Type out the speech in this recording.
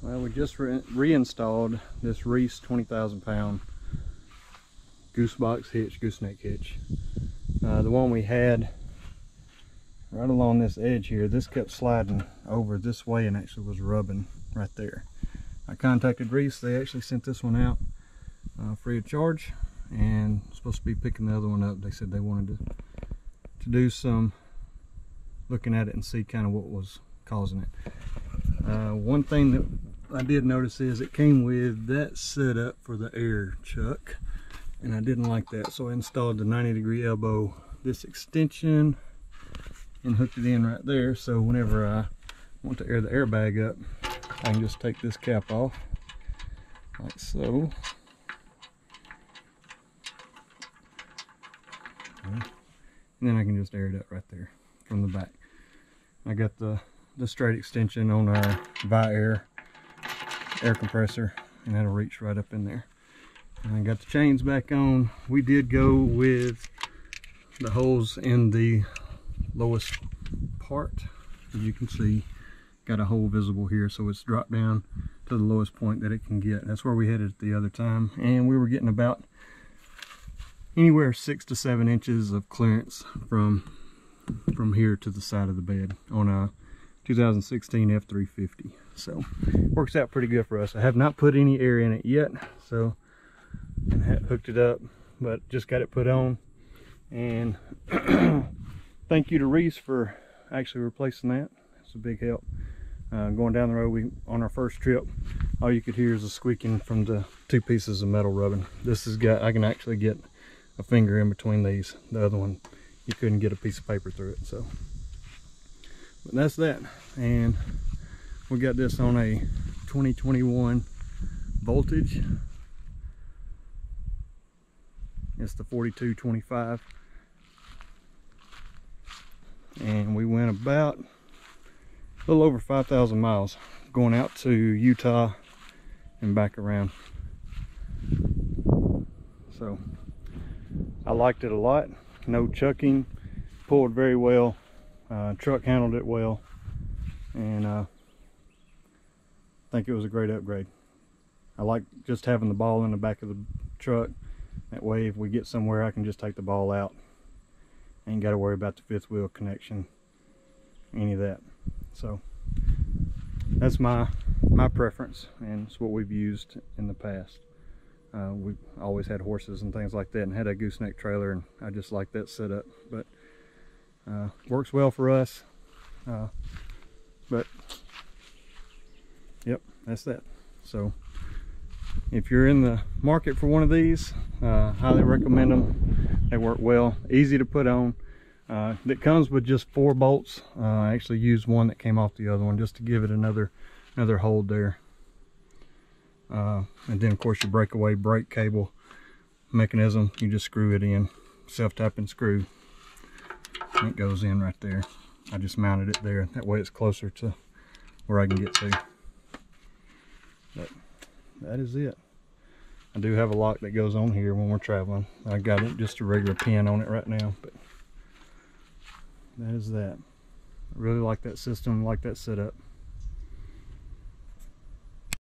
Well, we just reinstalled this Reese 20,000 pound goose box hitch, gooseneck hitch. The one we had right along this edge here, this kept sliding over this way and actually was rubbing right there. I contacted Reese. They actually sent this one out free of charge, and supposed to be picking the other one up. They said they wanted to do some looking at it and see kind of what was causing it. One thing that I did notice is it came with that setup for the air chuck, and I didn't like that, so I installed the 90-degree elbow, this extension, and hooked it in right there, so whenever I want to air the airbag up, I can just take this cap off like so, and then I can just air it up right there from the back. I got the straight extension on our Vi-Air air compressor, and that'll reach right up in there. And I got the chains back on. We did go with the holes in the lowest part. As you can see, got a hole visible here, so it's dropped down to the lowest point that it can get. That's where we headed the other time, and we were getting about anywhere 6 to 7 inches of clearance from here to the side of the bed on a 2016 F350. So works out pretty good for us. I have not put any air in it yet, so I hooked it up, but just got it put on. And thank you to Reese for actually replacing that. It's a big help. Going down the road, on our first trip, all you could hear is the squeaking from the 2 pieces of metal rubbing. This has got, I can actually get a finger in between these. The other one, you couldn't get a piece of paper through it. So, but that's that. And we got this on a 2021 voltage. It's the 4225, and we went about a little over 5,000 miles going out to Utah and back around. So I liked it a lot. No chucking, pulled very well, truck handled it well, and I think it was a great upgrade. I like just having the ball in the back of the truck. That way, if we get somewhere, I can just take the ball out. I ain't got to worry about the 5th wheel connection, any of that. So that's my preference, and it's what we've used in the past. We've always had horses and things like that, and had a gooseneck trailer, and I just like that setup. But works well for us. But yep, that's that. So if you're in the market for one of these, highly recommend them. They work well, easy to put on. It comes with just 4 bolts. I actually used one that came off the other one just to give it another hold there. And then of course your breakaway brake cable mechanism, you just screw it in, self-tapping screw, and it goes in right there. I just mounted it there, that way it's closer to where I can get to. But that is it. I do have a lock that goes on here when we're traveling. I got it just a regular pin on it right now, but that is that. I really like that system, like that setup.